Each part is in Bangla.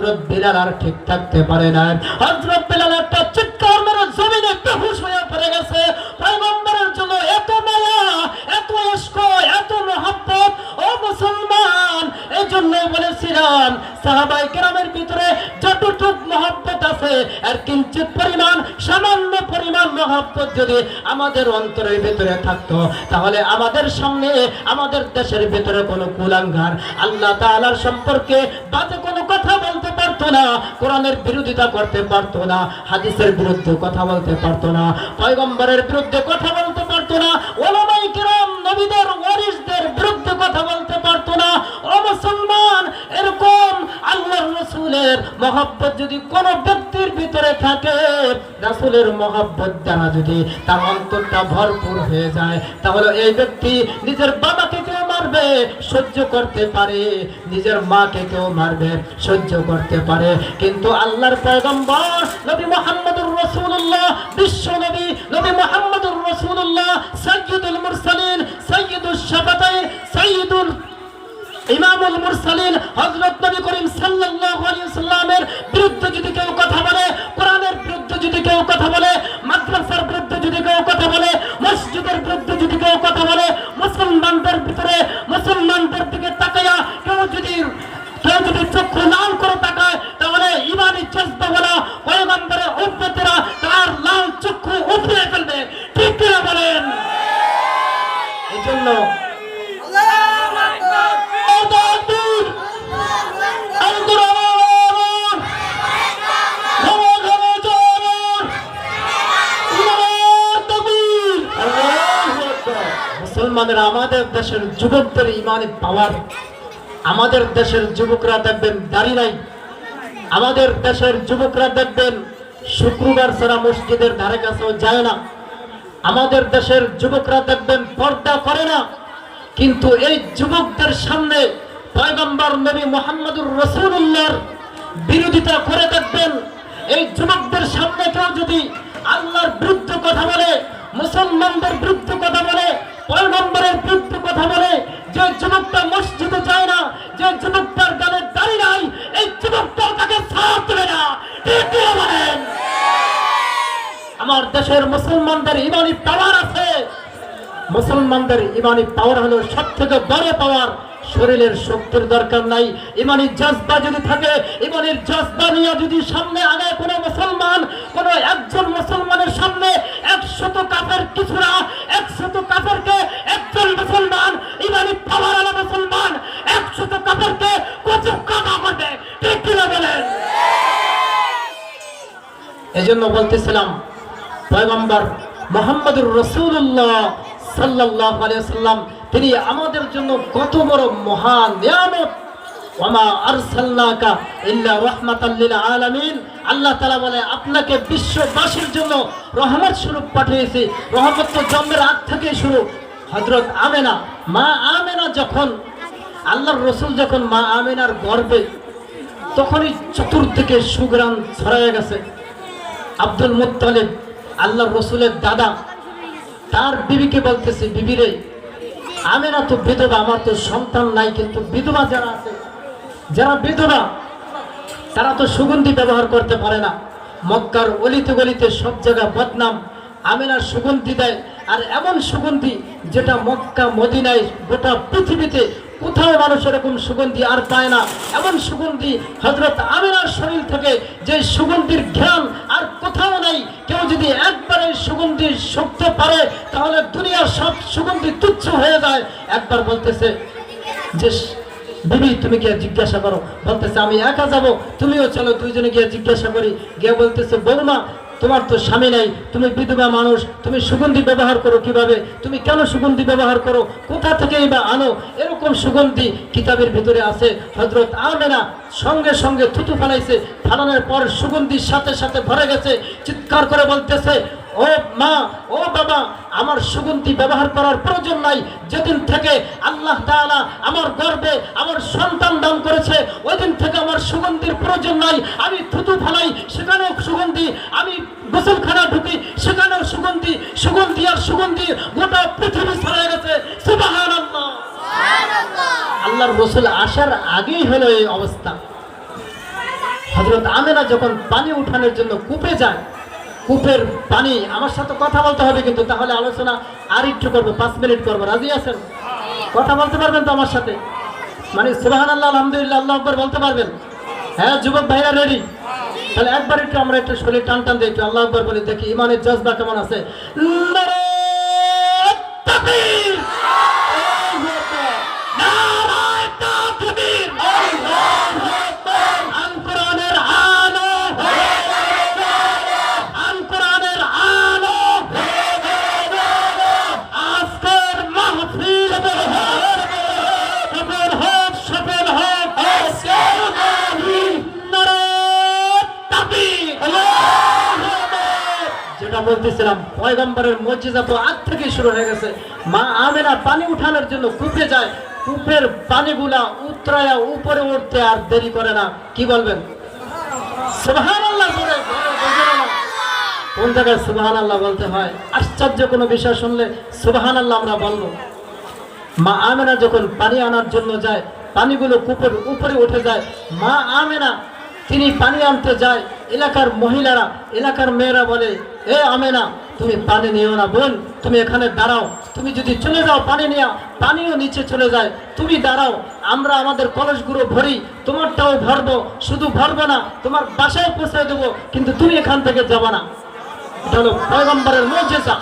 হযরত বিলাল আর ঠিক থাকতে পারে না। হযরত বিলাল একটা চিৎকার মেরে জমিনে বেহুশ হয়ে পড়ে গেছে। পয়গম্বরের জন্য এত মায়া, এত ইশক, এত মহব্বত। ও মুসলমান, এই জন্যই বলেছিলাম সাহাবায়ে কেরামের ভিতরে যতটুক মহব্বত আছে আর কিঞ্চিত পরিমাণ, সামান্য পরিমাণ মহব্বত যদি আমাদের অন্তরের ভিতরে থাকতো, তাহলে আমাদের সামনে, আমাদের দেশের ভিতরে কোনো কুলাঙ্গার আল্লাহ তাআলার সম্পর্কে বাজে কোনো কথা বলতে পারতো না, কোরআনের বিরোধিতা করতে পারতো না, হাদিসের বিরুদ্ধে কথা বলতে পারতো না, পয়গম্বরের বিরুদ্ধে কথা বলতে পারতো না, উলামায়ে কেরাম নবীদের ওয়ারিসদের বিরুদ্ধে কথা বলতে পারতো না। ও মুসলমান, এরকম আল্লাহর রাসূলের মহব্বত যদি কোনো ব্যক্তির ভিতরে থাকে, রাসূলের মহব্বত দ্বারা যদি তার অন্তরটা ভরপুর হয়ে যায়, তাহলে এই ব্যক্তি নিজের বাবাকে কেউ মারবে সহ্য করতে পারে, নিজের মাকে কেউ মারবে সহ্য করতে পারে, কিন্তু আল্লাহর পয়গম্বর নবী মুহাম্মদুর রাসূলুল্লাহ, বিশ্ব নবী নবী মুহাম্মদুর রাসূলুল্লাহ, সাইয়্যিদুল মুরসালিন, সাইয়্যিদুশ শাফাতাইন, সাইয়্যিদুল ইমামুল মুরসালিন হযরত নবী করিম সাল্লাল্লাহু আলাইহি ওয়াসাল্লামের বিরুদ্ধে যদি কেউ কথা বলে, কোরআনের বিরুদ্ধে যদি কেউ কথা বলে, মাদ্রাসার বিরুদ্ধে যদি কেউ কথা বলে, মসজিদের বিরুদ্ধে যদি কেউ কথা বলে, মুসলমানদের ভিতরে, মুসলমানদের দিকে তাকায়া কেউ যদি চক্ষু লাল করে তাকায়, তাহলে ঈমানি জজবাওয়ালা পয়গম্বরের উম্মতেরা তার লাল চক্ষু উপড়ে ফেলবে। ঠিক কিনা বলেন? এজন্য মুসলমানের, আমাদের দেশের যুবকদের ইমানি পাওয়ার, আমাদের দেশের যুবকরা দেখবেন দাড়ি নাই, আমাদের দেশের যুবকরা দেখবেন শুক্রবার ছাড়া মসজিদের ধারে কাছেও যায় না, আমাদের দেশের যুবকরা দেখবেন পর্দা করে না, কিন্তু এই যুবকদের সামনে পয়গম্বর নবী মুহাম্মদুর রাসূলুল্লাহর বিরোধিতা করে দেখবেন। এই যুবকদের সামনে কেউ যদি আল্লাহর বিরুদ্ধে কথা বলে, মুসলমানদের বিরুদ্ধে কথা বলে, পয়গম্বরের বিরুদ্ধে কথা বলে, যে যুবকটা মসজিদে যায় না, যে যুবকটার গালে দাড়ি নাই, এই যুবকটা তাকে সাথ দেবে না। ঠিক কি বলেন? আমার দেশের মুসলমানদের ইমানি পাওয়ার আছে, মুসলমানদের ইমানি পাওয়ার হলো সবথেকে বড় পাওয়ার। শরীরের শক্তির দরকার নাই, ইমানি জজবা যদি থাকে, ইমানের জজবা নিয়ে যদি সামনে আগে কোনো মুসলমান, কোনো একজন মুসলমানের সামনে 100 কাফের কিছু না, 100 কাফেরকে একজন মুসলমান, ইমানি পাওয়ার আলা মুসলমান 100 কাফেরকে কচু কাটা করবে। ঠিক কিনা বলেন? এজন্য বলতেছিলাম পয়গম্বর মুহাম্মদুর রাসূলুল্লাহ সাল্লাল্লাহু আলাইহি ওয়াসাল্লাম তিনি আমাদের জন্য কত বড় মহান নিয়ামত। ওয়ামা আরসালনাকা ইল্লা রাহমাতাল লিল আলামিন। আল্লাহ তাআলা বলে আপনাকে বিশ্ববাসীর জন্য রহমত স্বরূপ পাঠিয়েছি। রহমত তো জন্মের আগ থেকে শুরু। হযরত আমেনা, মা আমেনা যখন আল্লাহর রাসূল যখন মা আমেনার গর্ভে, তখনই চতুর্দিকে সুঘ্রাণ ছড়ায় গেছে। আব্দুল মুত্তালিব আল্লাহর রাসূলের দাদা তার বিবিকে বলতেছে, বিবিরে আমেনা তো বিধবা, আমার তো সন্তান নাই, কিন্তু বিধবা যারা আছে, যারা বিধবা তারা তো সুগন্ধি ব্যবহার করতে পারে না। মক্কার অলিতে গলিতে সব জায়গায় বদনাম, আমেনার সুগন্ধি দেয়, আর এমন সুগন্ধি যেটা মক্কা মদিনায় গোটা পৃথিবীতে কোথাও মানুষ এরকম সুগন্ধি আর পায় না। এমন সুগন্ধি হযরত আমেনার শরীর থেকে, যে সুগন্ধির ঘ্রাণ আর কোথাও নাই। কেউ যদি একবার এই সুগন্ধি শুকতে পারে, তাহলে দুনিয়ার সব সুগন্ধি তুচ্ছ হয়ে যায়। একবার বলতেছে যে বিবি তুমি গিয়ে জিজ্ঞাসা করো, বলতেছে আমি একা যাব, তুমিও চলো, দুইজনে গিয়ে জিজ্ঞাসা করি। গিয়ে বলতেছে বৌমা তোমার তো স্বামী নাই, তুমি বিধবা মানুষ, তুমি সুগন্ধি ব্যবহার করো কিভাবে? তুমি কেন সুগন্ধি ব্যবহার করো? কোথা থেকেই বা আনো? এরকম সুগন্ধি কিতাবের ভিতরে আছে। হযরত আমেনা সঙ্গে সঙ্গে থুতু ফালাইছে, ফালানোর পর সুগন্ধির সাথে সাথে ভরে গেছে। চিৎকার করে বলতেছে, ও মা, ও বাবা, আমার সুগন্ধি ব্যবহার করার প্রয়োজন নাই। যেদিন থেকে আল্লাহ তাআলা আমার গর্ভে আমার সন্তান দান করেছে, ওই দিন থেকে আমার সুগন্ধির প্রয়োজন নাই। আমি থুতু ফালাই, সেখানেও সুগন্ধি, আমি গোসলখানা ঢুকি, সেখানেও সুগন্ধি, সুগন্ধি আর সুগন্ধি গোটা পৃথিবী ছড়িয়ে গেছে। সুবহানাল্লাহ। আল্লাহর রাসূল আসার আগেই হলো এই অবস্থা। হযরত আমেনা যখন পানি উঠানোর জন্য কূপে যায়, কূপের পানি, আমার সাথে কথা বলতে হবে কিন্তু, তাহলে আলোচনা আর একটু করবো, 5 মিনিট করবো, রাজি আছেন? কথা বলতে পারবেন তো আমার সাথে? মানে সুবহানাল্লাহ, আলহামদুলিল্লাহ, আল্লাহু আকবার বলতে পারবেন? হ্যাঁ যুবক ভাইরা রেডি? তাহলে একবার একটু আমরা একটু শরীর টান টান দিই, একটু আল্লাহু আকবার বলে দেখি ইমানের জজবা কেমন আছে। নারে তাকবীর, নারে তাকবীর, আল্লাহু আকবার। আল কোরআনের আলো, আল কোরআনের আলো, আজকের মাহফিল সফল হোক, সফল হোক। আজকের মাহফিল নারে তাকবীর, আল্লাহু আকবার। যেটা বলতেছিলাম, পয়গম্বরের মুজিজা তো আজ থেকে শুরু হয়ে গেছে। মা আমেনা পানি উঠানোর জন্য কূপে যায়, কূপের পানিগুলা উতরায়া উপরে উঠতে আর দেরি করে না। কি বলবেন? সুবহানাল্লাহ বলে কোন জায়গায় সুবহানাল্লাহ বলতে হয়? আশ্চর্য কোনো বিষয় শুনলে সুবহানাল্লাহ আমরা বলবো। মা আমেনা যখন পানি আনার জন্য যায়, পানিগুলো কূপের উপরে উঠে যায়। মা আমেনা তিনি পানি আনতে যায়, এলাকার মহিলারা, এলাকার মেয়েরা বলে, এ আমেনা তুমি পানি নিও না বোন, তুমি এখানে দাঁড়াও, তুমি যদি চলে যাও পানি নিয়ে, পানিও নিচে চলে যায়, তুমি দাঁড়াও, আমরা আমাদের কলসগুলো ভরি, তোমারটাও ভরবো, শুধু ভরবো না তোমার বাসায় পৌঁছে দেবো, কিন্তু তুমি এখান থেকে যাবা না। এটা হলো পয়গম্বরের মুজিজা।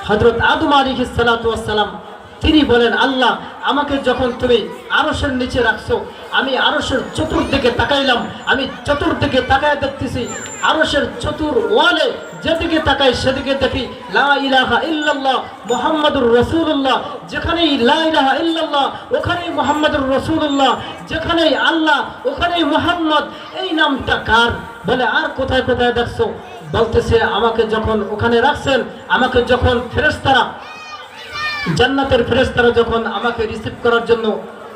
হযরত আদম আলাইহিস সালাতু ওয়াস সালাম তিনি বলেন, আল্লাহ আমাকে যখন তুমি আরশের নিচে রাখছো, আমি আরশের চতুর্দিকে তাকাইলাম, আমি চতুর্দিকে তাকায় দেখতেছি, আরশের চতুর ওয়ালে যেদিকে তাকাই সেদিকে দেখি লা ইলাহা ইল্লাল্লাহ মুহাম্মাদুর রাসূলুল্লাহ। যেখানেই লা ইলাহা ইল্লাল্লাহ ওখানেই মুহাম্মাদুর রাসূলুল্লাহ, যেখানেই আল্লাহ ওখানেই মুহাম্মদ। এই নামটা কার? বলে আর কোথায় কোথায় দেখছো? বলতেছে আমাকে যখন ওখানে রাখছেন, আমাকে যখন ফেরেশতারা, জান্নাতের ফেরেশতারা যখন আমাকে রিসিভ করার জন্য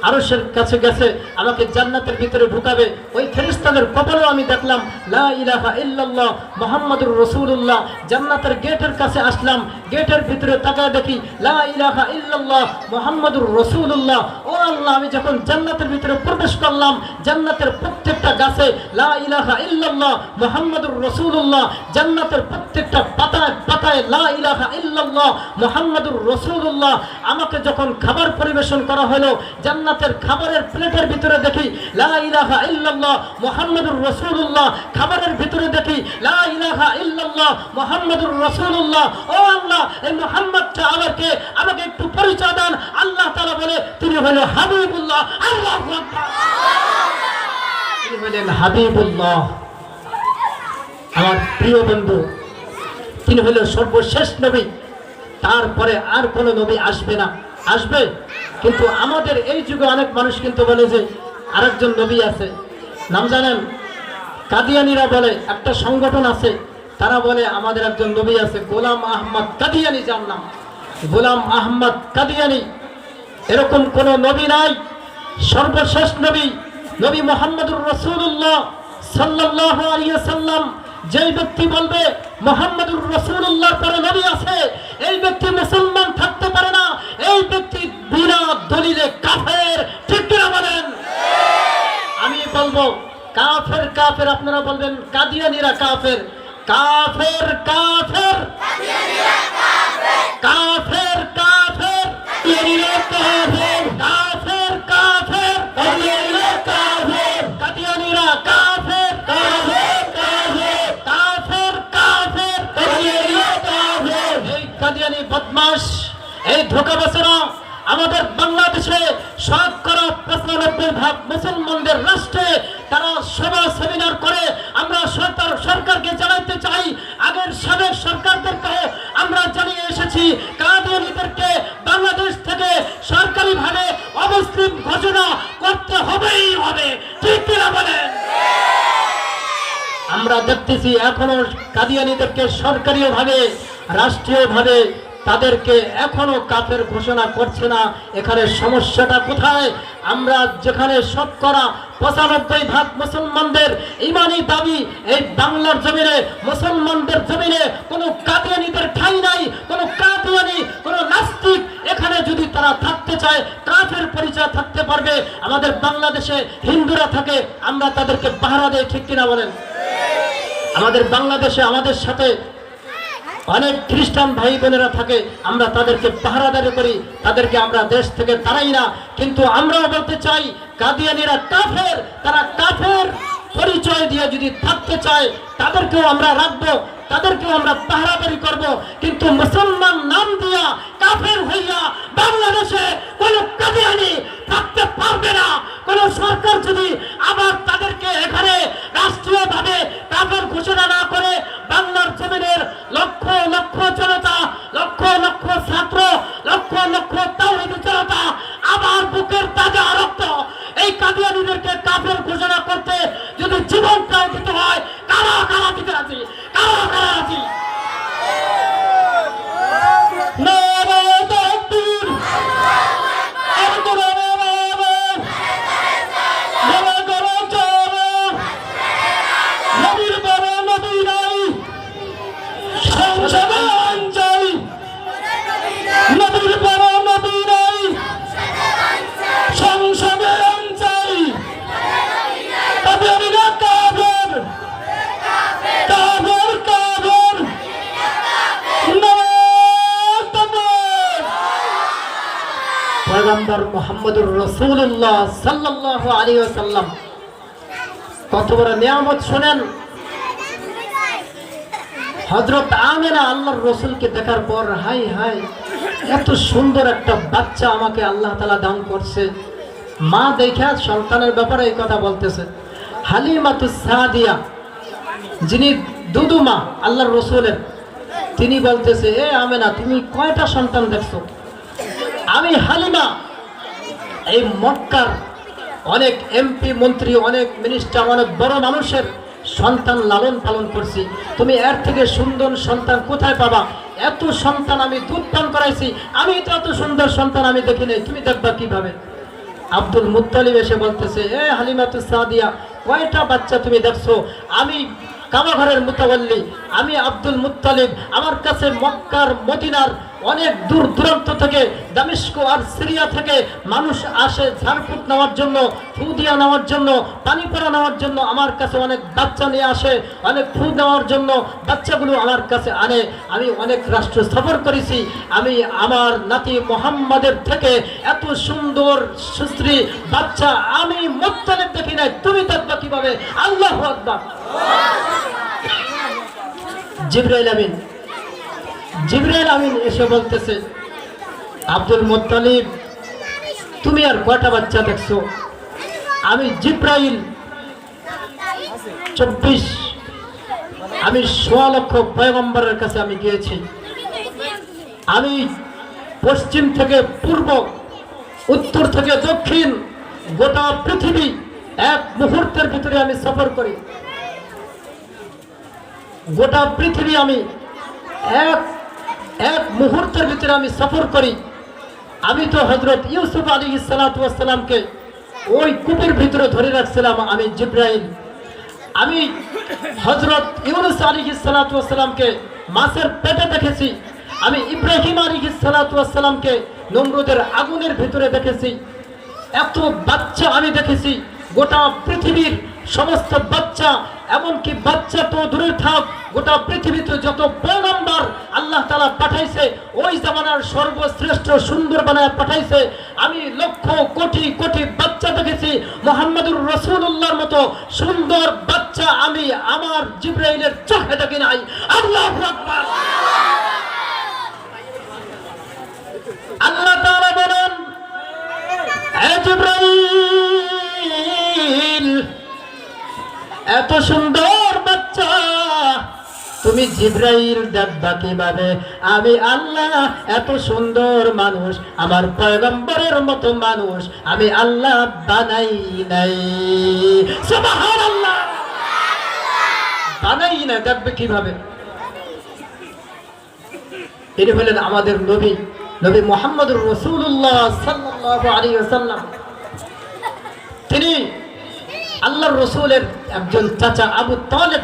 আরশের কাছে গেছে, আমাকে জান্নাতের ভিতরে ঢুকাবে, ওই ফেরেশতাদের কপালেও আমি দেখলাম লা ইলাহা ইল্লাল্লাহ মুহাম্মাদুর রাসূলুল্লাহ। জান্নাতের গেটের কাছে আসলাম, গেটের ভিতরে তাকায় দেখি লা ইলাহা ইল্লাল্লাহ মুহাম্মাদুর রাসূলুল্লাহ। ও আল্লাহ, আমি যখন জান্নাতের ভিতরে প্রবেশ করলাম, জান্নাতের প্রত্যেকটা গাছে লা ইলাহা ইল্লাল্লাহ মুহাম্মাদুর রাসূলুল্লাহ, জান্নাতের প্রত্যেকটা পাতায় পাতায় লা ইলাহা ইল্লাল্লাহ মুহাম্মাদুর রাসূলুল্লাহ। আমাকে যখন খাবার পরিবেশন করা হলো, জান্নাতের খাবারের প্লেটের ভিতরে দেখি লা ইলাহা ইল্লাল্লাহ মুহাম্মাদুর রাসূলুল্লাহ, খাবারের ভিতরে দেখি লা ইলাহা ইল্লাল্লাহ মুহাম্মাদুর রাসূলুল্লাহ। ও আল্লাহ, এই মুহাম্মদটা আমাকে একটু পরিচয় দেন। আল্লাহ তাআলা বলে তিনি হলো হাবিবুল্লাহ। আল্লাহু আকবার, তিনি হলেন হাবিবুল্লাহ। আমার প্রিয় বন্ধু, তিনি হলো সর্বশেষ নবী, তারপরে আর কোনো নবী আসবে না। আসবে কিন্তু আমাদের এই যুগে অনেক মানুষ কিন্তু বলে যে আরেকজন নবী আছে। নাম জানেন? কাদিয়ানীরা বলে, একটা সংগঠন আছে, তারা বলে আমাদের একজন নবী আছে, গোলাম আহমদ কাদিয়ানী, যার নাম গোলাম আহমদ কাদিয়ানী। এরকম কোন নবী নাই। সর্বশেষ নবী নবী মুহাম্মদুর রাসূলুল্লাহ সাল্লাল্লাহু আলাইহি ওয়াসাল্লাম, যেই ব্যক্তি বলবে মুহাম্মদুর রাসূলুল্লাহর পরে নবী আছে, এই ব্যক্তি মুসলমান থাকতে পারে না। এই ব্যক্তি বিনা দলিলে কাফের। ঠিক কিনা বলেন? আমি বলবো কাফের কাফের, আপনারা বলবেন কাদিয়ানীরা কাফের। কাফের কাফের, কাদিয়ানীরা কাফের, কাফের কাফের, কাদিয়ানীরা কাফের, কাফের কাফের, কাদিয়ানীরা কাফের, কাদিয়ানীরা কাফের, কাফের কাফের, কাফের কাফের, কাদিয়ানীরা কাফের। এই কাদিয়ানী বদমাশ, এই ধোঁকাবাজেরা আমাদের বাংলাদেশে শতকরা 95% মুসলমানদের রাষ্ট্রে তারা সভা সেমিনার করে। আমরা সরকারকে জানাতে চাই, আগের সাবেক সরকারদেরকে আমরা জানিয়ে এসেছি, কাদিয়ানীদেরকে বাংলাদেশ থেকে সরকারিভাবে অমুসলিম ঘোষণা করতে হবেই হবে। ঠিক কিনা বলেন? আমরা দেখতেছি এখনো কাদিয়ানীদেরকে সরকারিভাবে, রাষ্ট্রীয়ভাবে তাদেরকে এখনো কাফের ঘোষণা করছে না। এখানে সমস্যাটা কোথায়? আমরা যেখানে শতকরা 95% মুসলমানদের ইমানি দাবি, এই বাংলার জমিনে মুসলমানদের জমিনে কোনো কাদিয়ানীদের ঠাঁই নাই, কোনো কাদিয়ানী, কোনো নাস্তিক এখানে যদি তারা থাকতে চায় কাফের পরিচয় থাকতে পারবে। আমাদের বাংলাদেশে হিন্দুরা থাকে, আমরা তাদেরকে পাহারা দেই, ঠিক কিনা বলেন? আমাদের বাংলাদেশে আমাদের সাথে অনেক খ্রিস্টান ভাই বোনেরা থাকে, আমরা তাদেরকে পাহারাদারি করি, তাদেরকে আমরা দেশ থেকে তাড়াই না। কিন্তু আমরাও বলতে চাই কাদিয়ানীরা কাফের, তারা কাফের পরিচয় দিয়ে যদি থাকতে চায় তাদেরকেও আমরা রাখবো, তাদেরকেও আমরা পাহারাদারি করব। কিন্তু মুসলমান নাম দিয়া কাফের হইয়া বাংলাদেশে কোন কাদিয়ানী থাকতে পারবে না। কোন সরকার যদি আবার তাদেরকে এখানে রাষ্ট্রীয়ভাবে কাফের ঘোষণা না করে, বাংলার জমিনের লক্ষ লক্ষ জনতা, লক্ষ লক্ষ ছাত্র, লক্ষ লক্ষ তাওহীদ জনতা আবার বুকের তাজা রক্ত এই কাদিয়ানীদেরকে কাফের ঘোষণা করতে যদি জীবনটাও দিতে হয়, কারা কারা দিতে রাজি, কারা কারা রাজি? পয়গম্বর মুহাম্মদুর রাসূলুল্লাহ সাল্লাল্লাহু আলাইহি ওয়াসাল্লাম কত বড় নিয়ামত শুনেন। হযরত আমিনা আল্লাহর রাসূলকে দেখার পর হাই হাই এত সুন্দর একটা বাচ্চা আমাকে আল্লাহ তাআলা দান করছে। মা দেখা সন্তানের ব্যাপারে এই কথা বলতেছে। হালিমাতুস সাদিয়া যিনি দুদু মা আল্লাহর রাসূলের, তিনি বলতেছে এ আমিনা তুমি কয়টা সন্তান দেখছো? আমি হালিমা এই মক্কার অনেক এমপি মন্ত্রী, অনেক মিনিস্টার, অনেক বড় মানুষের সন্তান লালন পালন করছি, তুমি এর থেকে সুন্দর সন্তান কোথায় পাবা? এত সন্তান আমি দুধ পান করাইছি, আমি তো এত সুন্দর সন্তান আমি দেখি নাই, তুমি দেখবা কিভাবে? আব্দুল মুত্তালিব এসে বলতেছে এ হালিমাতুস সাদিয়া কয়টা বাচ্চা তুমি দেখছো? আমি কাবাঘরের মুতাওয়াল্লি, আমি আব্দুল মুত্তালিব, আমার কাছে মক্কার মদিনার অনেক দূর দূরান্ত থেকে, দামেস্ক আর সিরিয়া থেকে মানুষ আসে ঝাড়ফুঁক নেওয়ার জন্য, ফু দিয়া নেওয়ার জন্য, পানি পড়া নেওয়ার জন্য আমার কাছে অনেক বাচ্চা নিয়ে আসে, অনেক ফু নেওয়ার জন্য বাচ্চাগুলো আমার কাছে আনে। আমি অনেক রাষ্ট্র সফর করেছি, আমি আমার নাতি মুহাম্মাদের থেকে এত সুন্দর সুশ্রী বাচ্চা আমি মুত্তালিব দেখি নাই, তুমি দেখবা কিভাবে? আল্লাহু আকবার। জিবরাইল আমিন এসে বলতেছে আব্দুল মুত্তালিব তুমি আর কয়টা বাচ্চা দেখছো? আমি জিবরাইল 24 আমি 1.25 লক্ষ পয়গম্বরের কাছে আমি গিয়েছি। আমি পশ্চিম থেকে পূর্ব, উত্তর থেকে দক্ষিণ, গোটা পৃথিবী এক মুহূর্তের ভিতরে আমি সফর করি। গোটা পৃথিবী আমি এক মুহূর্তের ভিতরে আমি সফর করি। আমি তো হযরত ইউসুফ আলাইহিস সালাতু ওয়াস সালামকে ওই কূপের ভিতরে ধরে রাখছিলাম, আমি জিবরাইল। আমি হযরত ইউনূস আলাইহিস সালাতু ওয়াস সালামকে মাছের পেটে দেখেছি। আমি ইব্রাহিম আলাইহিস সালাতু ওয়াস সালামকে নমরুদের আগুনের ভিতরে দেখেছি। এত বাচ্চা আমি দেখেছি, গোটা পৃথিবীর সমস্ত বাচ্চা, এমনকি বাচ্চা তো দূরে থাক, গোটা পৃথিবীতে যত পয়গম্বর আল্লাহ তাআলা পাঠাইছে, ওই জামানার সর্বশ্রেষ্ঠ সুন্দর বানায় পাঠাইছে। আমি লক্ষ কোটি কোটি বাচ্চা দেখেছি, মুহাম্মদুর রাসূলুল্লাহর মতো সুন্দর বাচ্চা আমি আমার জিবরাইলের চোখে দেখি নাই। আল্লাহু আকবার। আল্লাহ তাআলা বলেন হে জিবরাইল এত সুন্দর বাচ্চা তুমি জিবরাইল দেখবা কিভাবে? আমি আল্লাহ এত সুন্দর মানুষ, আমার পয়গম্বরের মতো মানুষ আমি আল্লাহ বানাই নাই। সুবহানাল্লাহ। বানাই না, দেখবে কিভাবে? ইনি হলেন আমাদের নবী, নবী মুহাম্মদুর রাসূলুল্লাহ সাল্লাল্লাহু আলাইহি ওয়াসাল্লাম। তিনি আল্লাহর রাসূলের একজন চাচা আবু তালেব।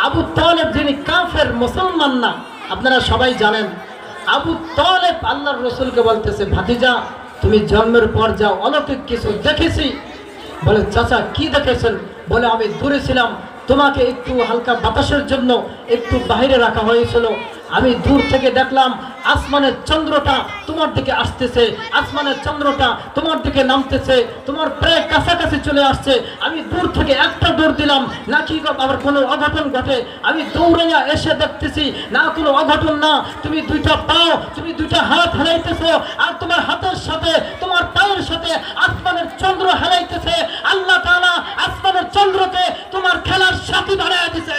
আবু তালেব যিনি কাফের, মুসলমান না, আপনারা সবাই জানেন। আবু তালেব আল্লাহর রাসূলকে বলতেছে, ভাতিজা তুমি জন্মের পর যা অলৌকিক কিছু দেখেছি। বলে, চাচা কি দেখেছেন? বলে, আমি দূরে ছিলাম, তোমাকে একটু হালকা বাতাসের জন্য একটু বাইরে রাখা হয়েছিল। আমি দূর থেকে দেখলাম আসমানের চন্দ্রটা তোমার দিকে আসতেছে, আসমানের চন্দ্রটা তোমার দিকে নামতেছে, তোমার প্রায় কাছাকাছি চলে আসছে। আমি দূর থেকে একটা দৌড় দিলাম, নাকি আবার কোনো অঘটন ঘটে। আমি দৌড়াইয়া এসে দেখতেছি না কোনো অঘটন না, তুমি দুইটা পাও, তুমি দুইটা হাত হারাইতেছো, আর তোমার হাতের সাথে তোমার পায়ের সাথে আসমানের চন্দ্র হারাইতেছে। আল্লাহ তাআলা আসমানের চন্দ্রকে তোমার খেলার সাথী বানায় দিছে।